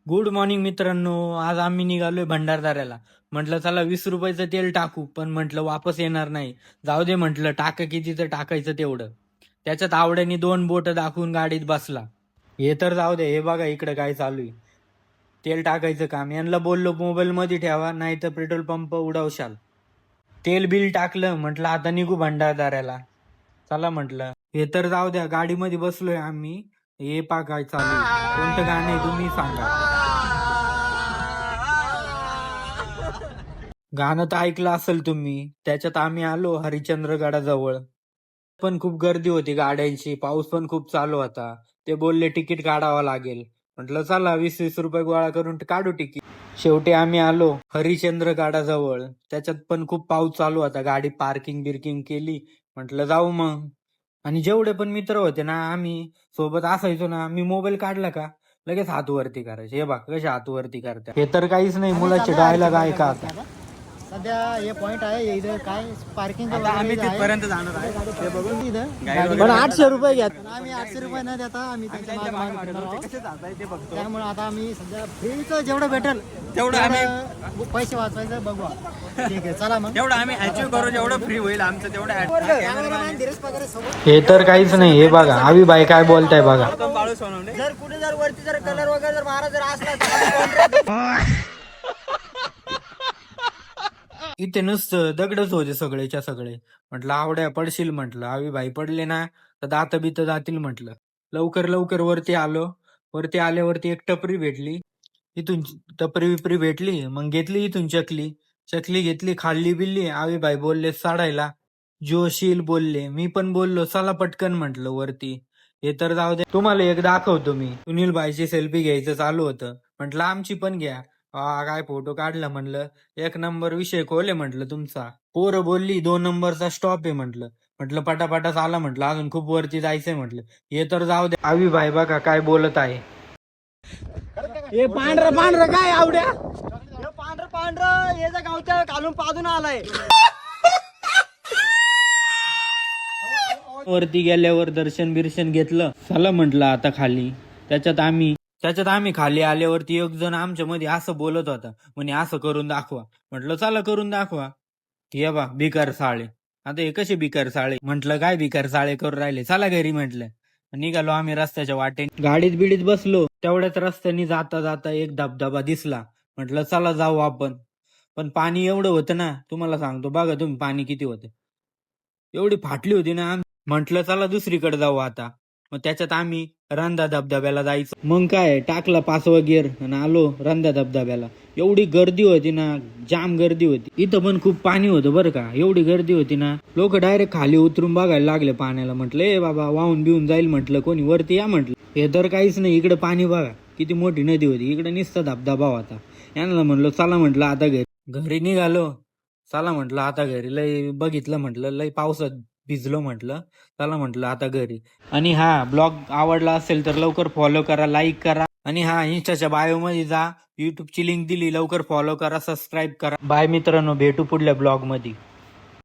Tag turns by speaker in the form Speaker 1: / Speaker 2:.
Speaker 1: Good morning मित्रांनो. आज आम्ही निघालोय भंडारदऱ्याला. म्हटलं चला 20 रुपयाचं तेल टाकू, पण म्हटलं वापस येणार नाही. जाऊ दे म्हटलं, टाका किती तर टाकायचं तेवढं. त्याच्यात आवड्याने 2 बोट दाखवून गाडीत बसला. हे तर जाऊ दे, हे बघा इकडे काय चालू आहे. तेल टाकायचं काम. यांना बोललो मोबाईल मध्ये ठेवा, नाही तर पेट्रोल पंप उडवशाल. तेल बिल टाकलं, म्हटलं आता निघू भंडारदऱ्याला. चला म्हटलं. हे तर जाऊ द्या, गाडीमध्ये बसलोय आम्ही. हे पा काय चालू आहे. कोणतं गाणं आहे तुम्ही सांगा. गाणं तर ऐकलं असेल तुम्ही. त्याच्यात आम्ही आलो हरिश्चंद्रगडाजवळ. पण खूप गर्दी होती गाड्यांची, पाऊस पण खूप चालू होता. ते बोलले तिकीट काढावं लागेल. म्हटलं चला 20-20 रुपये गोळा करून काढू तिकीट. शेवटी आम्ही आलो हरिश्चंद्रगडाजवळ. त्याच्यात पण खूप पाऊस चालू होता. गाडी पार्किंग बिर्किंग केली. म्हटलं जाऊ मग. आणि जेवढे पण मित्र होते ना, आम्ही सोबत असायचो ना, मी मोबाईल काढला का लगेच हात वरती करायचे. हे बघ कसे हात वरती करतात. हे तर काहीच नाही, मुलाचे डायलॉग ऐका आता.
Speaker 2: सध्या हे पॉइंट आहे इथं काय पार्किंग
Speaker 3: आम्ही तिथपर्यंत जाणार आहे ते बघून
Speaker 2: पण 800 रुपये घ्या. आम्ही 800 रुपये न देता आम्ही त्यांच्या मागे फिरणार आहोत.
Speaker 3: कसे जाताय ते बघतो
Speaker 2: त्यामुळे आता आम्ही सध्या फ्रीचं जेवढं भेटेल
Speaker 3: तेवढं आम्ही
Speaker 2: पैसे वाचवायचं बघू. ठीक आहे चला मग.
Speaker 3: तेवढं आम्ही अचीव करू, जेवढं फ्री होईल आमचं तेवढं.
Speaker 2: धीरज पगारे सोबत
Speaker 1: हे तर काहीच नाही. हे बघा आवी बाई काय बोलताय बघा.
Speaker 3: बाळू सोनवणे
Speaker 2: जर कुठे जर वरती जर कलर वगैरे जर मारा जर असला तर
Speaker 1: इथे नुसतं दगडच होते सगळेच्या सगळे. म्हटलं आवड्या पडशील, म्हटलं आवी भाई पडले ना तर दात बीत जातील म्हटलं. लवकर लवकर वरती आलो. वरती आल्यावरती एक टपरी भेटली. इथून टपरी विपरी भेटली, मग घेतली इथून चकली. चकली घेतली, खाल्ली बिल्ली. आवी भाई बोलले साडायला. जोशील बोलले, मी पण बोललो चला पटकन म्हटलं वरती. हे तर जाऊ दे, तुम्हाला एक दाखवतो मी. सुनील भाईची सेल्फी घ्यायचं चालू होतं. म्हटलं आमची पण घ्या. काय फोटो काढला म्हणलं. एक नंबर विषय खोले म्हटलं तुमचा. पोरं बोलली 2 नंबरचा स्टॉप आहे म्हटलं. म्हटलं पटापटा चाला म्हटलं, अजून खूप वरती जायचंय म्हटलं. हे तर जाऊ दे. आवी भाई बघा काय बोलत आहे.
Speaker 2: हे पांढरं पांढरं काय आवड्या हे पांढरं पांढरं याच्या गावच्या घालून पाजून आलाय.
Speaker 1: वरती गेल्यावर दर्शन बिर्शन घेतलं. चला म्हटलं आता खाली. त्याच्यात आम्ही खाली आल्यावरती एक जण आमच्या मध्ये असं बोलत होता, म्हणे असं करून दाखवा. म्हटलं चला करून दाखवा. हे बा भिकार साळे. आता हे कसे भिकार साळे. म्हटलं काय भिकार साळे करून राहिले, चला घरी म्हटलं. निघालो आम्ही रस्त्याच्या वाटेने. गाडीत बिडीत बसलो. तेवढ्याच रस्त्याने जाता जाता एक धबधबा दिसला. म्हटलं चला जाऊ आपण. पण पाणी एवढं होतं ना, तुम्हाला सांगतो. बघा तुम्ही पाणी किती होतं. एवढी फाटली होती ना. म्हटलं चला दुसरीकडे जाऊ आता. मग त्याच्यात आम्ही रंधा धबधब्याला जायचं. मग काय टाकला 5वा गिअर आणि आलो रंधा धबधब्याला. एवढी गर्दी होती ना, जाम गर्दी होती. इथं पण खूप पाणी होतं बरं का. एवढी गर्दी होती ना, लोक डायरेक्ट खाली उतरून बघायला लागले पाण्याला. म्हटलं ए बाबा वाहून बिहून जाईल म्हटलं, कोणी वरती या म्हटलं. हे तर काहीच नाही. इकडे पाणी बघा किती मोठी नदी होती. इकडे नुसता धबधबा होता. यांना म्हणलं चला म्हटलं आता घरी निघालो. चला म्हटलं आता घरी. लय बघितलं म्हटलं, लय पावसात भिजलो म्हटलं. चला म्हटलं आता घरी. आणि हा ब्लॉग आवडला असेल तर लवकर फॉलो करा, लाईक करा. आणि हा इंस्टाच्या बायो मध्ये जा, युट्यूबची लिंक दिली, लवकर फॉलो करा, सबस्क्राईब करा. बाय मित्रांनो, भेटू पुढल्या ब्लॉग मध्ये.